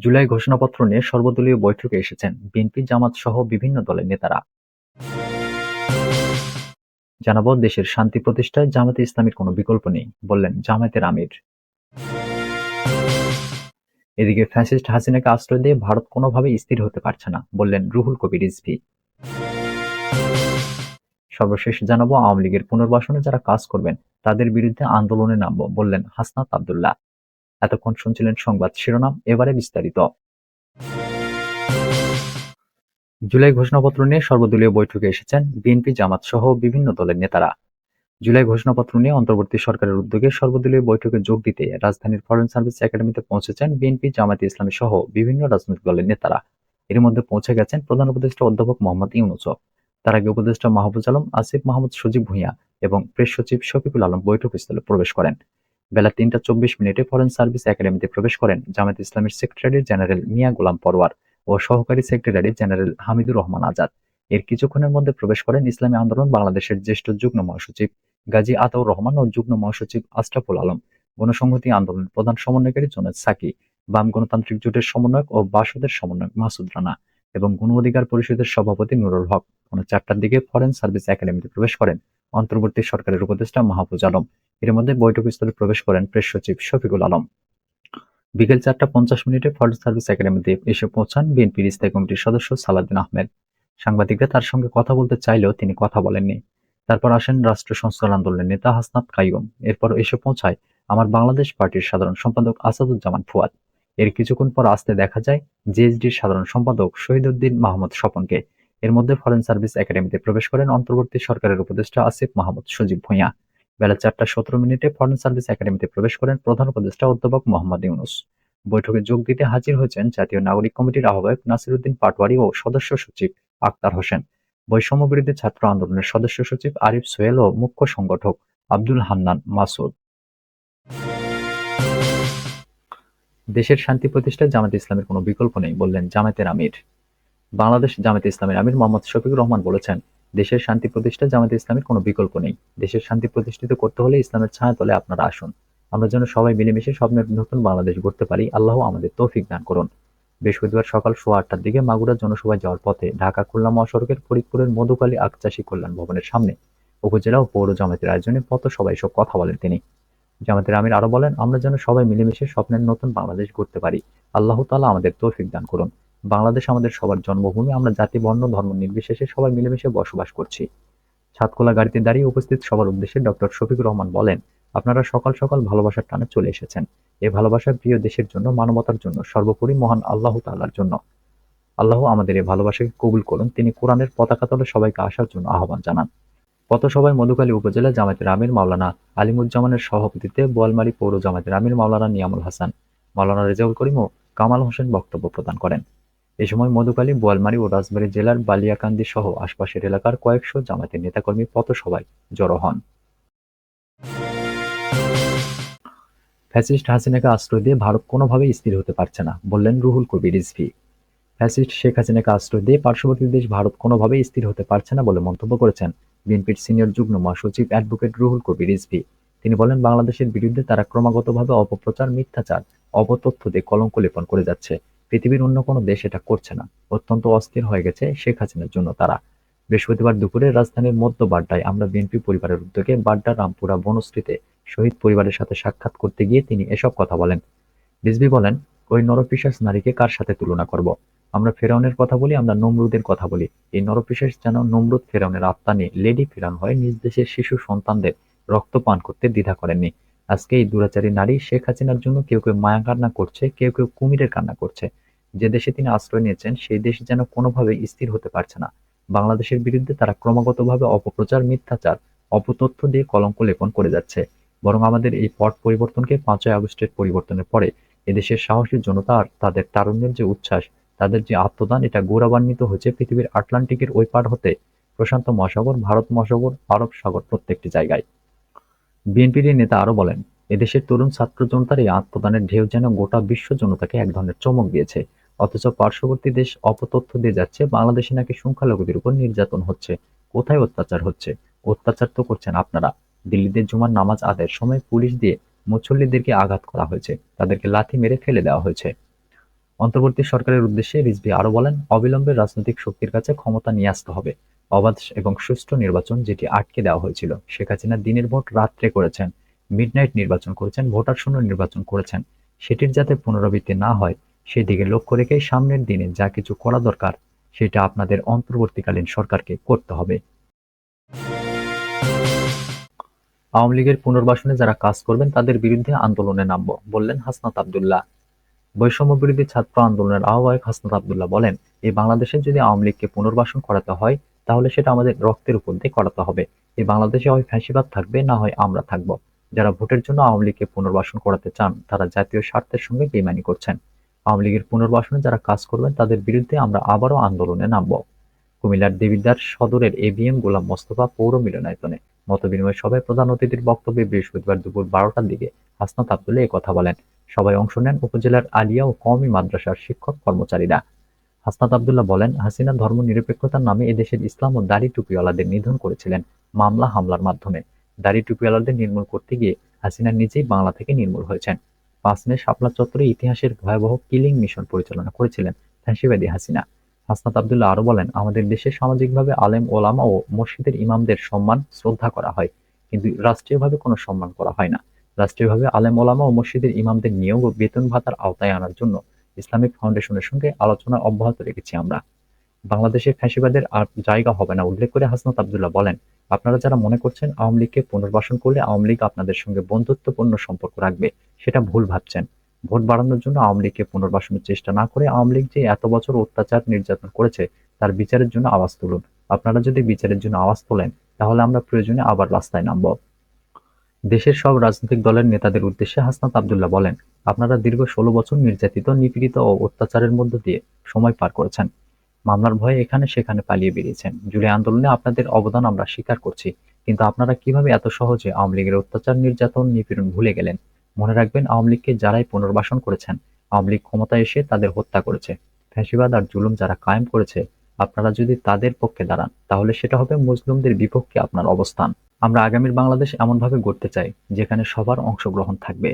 জুলাই ঘোষণাপত্র নিয়ে সর্বদলীয় বৈঠকে এসেছেন বিএনপি, জামাত সহ বিভিন্ন দলের নেতারা। জানাবো, দেশের শান্তি প্রতিষ্ঠায় জামায়াতে ইসলামীর কোনো বিকল্প নেই, বললেন জামায়াতের আমির। এদিকে ফ্যাসিস্ট হাসিনাকে আশ্রয় দিয়ে ভারত কোনোভাবেই স্থির হতে পারছে না, বললেন রুহুল কবির রিজভী। সর্বশেষ জানাবো, আওয়ামী লীগের পুনর্বাসনে যারা কাজ করবেন তাদের বিরুদ্ধে আন্দোলনে নামবো, বললেন হাসনাত আব্দুল্লাহ। এতক্ষণ শুনছিলেন সংবাদ শিরোনাম, এবারে বিস্তারিত। জুলাই ঘোষণাপত্র নিয়ে সর্বদলীয় বৈঠকে এসেছেন বিএনপি, জামাত সহ বিভিন্ন দলের নেতারা। জুলাই ঘোষণাপত্র নিয়ে অন্তর্বর্তী সরকারের উদ্যোগে সর্বদলীয় বৈঠকে যোগ দিতে রাজধানীর ফরেন সার্ভিস একাডেমিতে পৌঁছেছেন বিএনপি, জামায়াতে ইসলামী সহ বিভিন্ন রাজনৈতিক দলের নেতারা। এর মধ্যে পৌঁছে গেছেন প্রধান উপদেষ্টা অধ্যাপক মোহাম্মদ ইউনূসও। তার আগে উপদেষ্টা মাহফুজ আলম, আসিফ মাহমুদ সজীব ভূঁইয়া এবং প্রেস সচিব শফিকুল আলম বৈঠকস্থলে প্রবেশ করেন। বেলা ৩টা ২৪ মিনিটে ফরেন সার্ভিস একাডেমিতে প্রবেশ করেন জামায়াতে ইসলামীর সেক্রেটারি জেনারেল মিয়া গোলাম পরওয়ার ও সহকারী সেক্রেটারি জেনারেল হামিদুর রহমান আজাদ। এর কিছুক্ষণের মধ্যে প্রবেশ করেন ইসলামী আন্দোলন বাংলাদেশের জ্যেষ্ঠ যুগ্ম মহাসচিব গাজী আতাউর রহমান ও যুগ্ম মহাসচিব আশরাফুল আলম, গণসংহতি আন্দোলনের প্রধান সমন্বয়কারী জুনায়েদ সাকি, বাম গণতান্ত্রিক জোটের সমন্বয়ক ও বাসদের সমন্বয়ক মাসুদ রানা এবং গণ অধিকার পরিষদের সভাপতি নুরুল হক। ৪টার দিকে ফরেন সার্ভিস একাডেমিতে প্রবেশ করেন অন্তর্বর্তী সরকারের উপদেষ্টা মাহফুজ আলম। এর মধ্যে বৈঠকস্থলে প্রবেশ করেন প্রেস সচিব শফিকুল আলম। বিকেল ৪টা ৫০ মিনিটে ফরেন সার্ভিস একাডেমিতে এসে পৌঁছান বিএনপির স্থায়ী কমিটির সদস্য সালাউদ্দিন আহমেদ। সাংবাদিকরা তার সঙ্গে কথা বলতে চাইলেও তিনি কথা বলেননি। তারপর আসেন রাষ্ট্র সংস্কার আন্দোলনের নেতা হাসনাত কাইয়ুম। এরপর এসে পৌঁছায় আমার বাংলাদেশ পার্টির সাধারণ সম্পাদক আসাদুজ্জামান ফুয়াদ। এর কিছুক্ষণ পর আসতে দেখা যায় জেএসডির সাধারণ সম্পাদক শহীদউদ্দিন মাহমুদ স্বপনকে। এর মধ্যে ফরেন সার্ভিস একাডেমিতে প্রবেশ করেন অন্তর্বর্তী সরকারের উপদেষ্টা আসিফ মাহমুদ সজীব ভূঁইয়া। বেলা ৪টা ১৭ মিনিটে ফরেন সার্ভিস একাডেমিতে প্রবেশ করেন প্রধান উপদেষ্টা অধ্যাপক মোহাম্মদ ইউনূস। বৈঠকে যোগ দিতে হাজির হয়েছেন জাতীয় নাগরিক কমিটির আহ্বায়ক নাসির উদ্দিন পাটোয়ারী ও সদস্য সচিব আক্তার হোসেন, বৈষম্য বিরোধী ছাত্র আন্দোলনের সদস্য সচিব আরিফ সোহেল ও মুখ্য সংগঠক আব্দুল হান্নান মাসুদ। দেশের শান্তি প্রতিষ্ঠায় জামায়াতে ইসলামের কোনো বিকল্প নেই, বললেন জামায়াতের আমির। বাংলাদেশ জামায়াতে ইসলামের আমির মোহাম্মদ শফিকুর রহমান বলেছেন, দেশের শান্তি প্রতিষ্ঠায় জামায়াতে ইসলামের কোনো বিকল্প নেই। দেশের শান্তি প্রতিষ্ঠিত করতে হলে ইসলামের ছায়াতলে আপনারা আসুন। আমরা যেন সবাই মিলেমিশে স্বপ্নের নতুন বাংলাদেশ গড়তে পারি, আল্লাহ আমাদের তৌফিক দান করুন। বৃহস্পতিবার সকাল 8:15টার দিকে মাগুরা জনসভায় যাওয়ার পথে ঢাকা-খুলনা মহাসড়কের ফরিদপুরের মধুখালী আখচাষী কল্যাণ ভবনের সামনে উপজেলা ও পৌর জামায়াতের আয়োজনে পথসভায় এসব কথা বলেন তিনি। জামায়াতের আমির আরো বলেন, আমরা যেন সবাই মিলেমিশে স্বপ্নের নতুন বাংলাদেশ গড়তে পারি, আল্লাহ তাআলা আমাদের তৌফিক দান করুন। বাংলাদেশ আমাদের সবার জন্মভূমি, আমরা জাতি বর্ণ ধর্ম নির্বিশেষে সবাই মিলেমিশে বসবাস করছি। ছাদখোলা গাড়িতে দাঁড়িয়ে উপস্থিত সবার উদ্দেশ্যে ডক্টর শফিকুর রহমান বলেন, আপনারা সকাল সকাল ভালোবাসার টানে চলে এসেছেন। এই ভালোবাসা প্রিয় দেশের জন্য, মানবতার জন্য, সর্বোপরি মহান আল্লাহ তাআলার জন্য। আল্লাহ আমাদের এই ভালোবাসাকে কবুল করুন। তিনি কোরআনের পতাকা তলে সবাইকে আসার জন্য আহ্বান জানান। পথসভায় মধুখালী উপজেলা জামায়াতের আমির মাওলানা আলিমুজ্জামানের সভাপতিত্বে বোয়ালমারী পৌর জামায়াতের আমির মাওলানা নিয়ামুল হাসান, মাওলানা রেজাউল করিম ও কামাল হোসেন বক্তব্য প্রদান করেন। এ সময় মধুখালী, বোয়ালমারী ও রাজবাড়ী জেলার বালিয়াকান্দি সহ আশপাশের এলাকার কয়েকশো জামায়াতের নেতাকর্মী পথসভায় জড়ো হন। ফ্যাসিস্ট হাসিনাকে আশ্রয় দিয়ে ভারত কোনোভাবেই স্থির হতে পারছে না, বললেন রুহুল কবির রিজভী। ফ্যাসিস্ট শেখ হাসিনাকে আশ্রয় দিয়ে পার্শ্ববর্তী দেশ ভারত কোনোভাবেই স্থির হতে পারছে না বলে মন্তব্য করেছেন বিএনপির সিনিয়র যুগ্ম মহাসচিব অ্যাডভোকেট রুহুল কবির রিজভী। তিনি বলেন, বাংলাদেশের বিরুদ্ধে তারা ক্রমাগতভাবে অপপ্রচার, মিথ্যাচার, অপতথ্য দিয়ে কলঙ্ক লেপন করে যাচ্ছে। পৃথিবীর অন্য কোনো দেশ এটা করছে না। অত্যন্ত অস্থির হয়ে গেছে শেখ হাসিনার জন্য তারা। বৃহস্পতিবার দুপুরে রাজধানীর মধ্য বাড্ডায় আমরা বিএনপি পরিবারের উদ্যোগে বাড্ডা রামপুরা বনশ্রীতে শহীদ পরিবারের সাথে সাক্ষাৎ করতে গিয়ে তিনি এসব কথা বলেন। রিজভী বলেন, ওই নরপিশাচ নারীকে কার সাথে তুলনা করব? আমরা ফেরাউনের কথা বলি, আমরা নমরুদের কথা বলি। এই নরপিশাচ যেন নমরুদ ফেরাউনের আত্মা নিয়ে লেডি ফেরাউন হয়ে নিজ দেশের শিশু সন্তানদের রক্ত পান করতে দ্বিধা করেননি। আজকে এই দুরাচারী নারী শেখ হাসিনার জন্য কেউ কেউ মায়া কান্না করছে, কেউ কেউ কুমিরের কান্না করছে। যে দেশে তিনি আশ্রয় নিয়েছেন সেই দেশ যেন কোনোভাবে স্থির হতে পারছে না। বাংলাদেশের বিরুদ্ধে তারা ক্রমাগতভাবে অপপ্রচার, মিথ্যাচার, অপতথ্য দিয়ে কলঙ্ক লেপন করে যাচ্ছে। বরং আমাদের এই পট পরিবর্তনকে 5ই আগস্টের পরিবর্তনের পরে এদেশের সাহসী জনতা আর তাদের তারুণ্যের যে উচ্ছ্বাস, তাদের যে আত্মদান, এটা গৌরবান্বিত হচ্ছে পৃথিবীর আটলান্টিকের ওই পার হতে প্রশান্ত মহাসাগর, ভারত মহাসাগর, আরব সাগর প্রত্যেকটি জায়গায়। বিএনপির এই নেতা আরো বলেন, এদেশের তরুণ ছাত্র জনতার এই আত্মদানের ঢেউ যেন গোটা বিশ্ব জনতাকে এক ধরনের চমক দিয়েছে। অথচ পার্শ্ববর্তী দেশ অপতথ্য দিয়ে যাচ্ছে বাংলাদেশে নাকি সংখ্যালঘুদের উপর নির্যাতন হচ্ছে। কোথায় অত্যাচার হচ্ছে? অত্যাচার তো করছেন আপনারা। দিল্লিতে জুমার নামাজ আদায়ের সময় পুলিশ দিয়ে মুসল্লিদেরকে আঘাত করা হয়েছে, তাদেরকে লাথি মেরে ফেলে দেওয়া হয়েছে। অন্তর্বর্তী সরকারের উদ্দেশ্যে রিজভী আরো বলেন, অবিলম্বে রাজনৈতিক শক্তির কাছে ক্ষমতা নিয়ে আসতে হবে। অবাধ এবং সুষ্ঠু নির্বাচন যেটি আটকে দেওয়া হয়েছিল, শেখ হাসিনা দিনের ভোট রাত্রে করেছেন, মিডনাইট নির্বাচন করেছেন, ভোটার শূন্য নির্বাচন করেছেন, সেটির যাতে পুনরাবৃত্তি না হয় সেদিকে লক্ষ্য রেখেই সামনের দিনে যা কিছু করা দরকার সেটা আপনাদের অন্তর্বর্তীকালীন সরকারকে করতে হবে। আওয়ামী লীগের পুনর্বাসনে যারা কাজ করবেন তাদের বিরুদ্ধে আন্দোলনে নামব, বললেন হাসনাত আব্দুল্লাহ। বৈষম্যবিরোধী ছাত্র আন্দোলনের আহ্বায়ক হাসনাত আব্দুল্লাহ বলেন, এই বাংলাদেশে যদি আওয়ামী লীগকে পুনর্বাসন করাতে হয় তাহলে সেটা আমাদের রক্তের উপর দিয়ে করাতে হবে। এই বাংলাদেশে হয় ফ্যাসিবাদ থাকবে, না হয় আমরা থাকব। যারা ভোটের জন্য আওয়ামী লীগকে পুনর্বাসন করাতে চান তারা জাতীয় স্বার্থের সঙ্গে বেইমানি করছেন। আওয়ামী লীগের পুনর্বাসনে যারা কাজ করবেন তাদের বিরুদ্ধে আমরা আবারও আন্দোলনে নামব। কুমিল্লার দেবিদ্বার সদরের এবিএম গোলাম মোস্তফা পৌর মিলনায়তনে মতবিনিময় সভায় প্রধান অতিথির বক্তব্যে বৃহস্পতিবার দুপুর ১২টার দিকে হাসনাত আব্দুল্লাহ এ কথা বলেন। সভায় অংশ নেন উপজেলার আলিয়া ও কওমি মাদ্রাসার শিক্ষক কর্মচারীরা। হাসনাত আব্দুল্লাহ বলেন, হাসিনা ধর্মনিরপেক্ষতার নামে এদেশের ইসলাম ও দাড়ি টুপিওয়ালাদের নিধন করেছিলেন মামলা হামলার মাধ্যমে। দাড়ি টুপিওয়ালাদের নির্মূল করতে গিয়ে হাসিনা নিজেই বাংলা থেকে নির্মূল হয়েছেন। ৫ মে শাপলা চত্বরে ইতিহাসের ভয়াবহ কিলিং মিশন পরিচালনা করেছিলেন ফ্যাসিবাদী হাসিনা। হাসনাত আব্দুল্লাহ আরো বলেন, আমাদের দেশে সামাজিকভাবে আলেম ওলামা ও মসজিদের ইমামদের সম্মান শ্রদ্ধা করা হয়, কিন্তু রাষ্ট্রীয়ভাবে কোনো সম্মান করা হয় না। রাষ্ট্রীয়ভাবে আলেম ওলামা ও মসজিদের ইমামদের নিয়োগ ও বেতন ভাতার আওতায় আনার জন্য ইসলামিক ফাউন্ডেশনের সঙ্গে আলোচনা অব্যাহত রেখেছি আমরা। বাংলাদেশে ফ্যাসিবাদের আর জায়গা হবে না উল্লেখ করে হাসনাত আব্দুল্লাহ বলেন, আপনারা যারা মনে করছেন আওয়ামী লীগকে পুনর্বাসন করলে আওয়ামী লীগ আপনাদের সঙ্গে বন্ধুত্বপূর্ণ সম্পর্ক রাখবে, সেটা ভুল ভাবছেন। ভোট বাড়ানোর জন্য আওয়ামী লীগকে পুনর্বাসনের চেষ্টা না করে আওয়ামী লীগ যে এত বছর অত্যাচার নির্যাতন করেছে তার বিচারের জন্য আওয়াজ তুলুন। আপনারা যদি বিচারের জন্য আওয়াজ তোলেন তাহলে আমরা প্রয়োজনে আবার রাস্তায় নামব। দেশের সব রাজনৈতিক দলের নেতাদের উদ্দেশ্যে হাসনাত আব্দুল্লাহ বলেন, আপনারা দীর্ঘ ১৬ বছর নির্যাতিত, নিপীড়িত ও অত্যাচারের মধ্য দিয়ে সময় পার করেছেন। মামলার ভয়ে এখানে সেখানে পালিয়ে বেরিয়েছেন। জুলাই আন্দোলনে আপনাদের অবদান আমরা স্বীকার করছি, কিন্তু আপনারা কিভাবে এত সহজে আওয়ামী লীগের অত্যাচার, নির্যাতন, নিপীড়ন ভুলে গেলেন? মনে রাখবেন, আওয়ামী লীগকে যারাই পুনর্বাসন করেছেন, আওয়ামী লীগ ক্ষমতায় এসে তাদের হত্যা করেছে। ফ্যাসিবাদ আর জুলুম যারা কায়েম করেছে, আপনারা যদি তাদের পক্ষে দাঁড়ান তাহলে সেটা হবে মুসলিমদের বিপক্ষে আপনার অবস্থান। আমরা আগামীর বাংলাদেশ এমনভাবে গড়তে চাই যেখানে সবার অংশগ্রহণ থাকবে।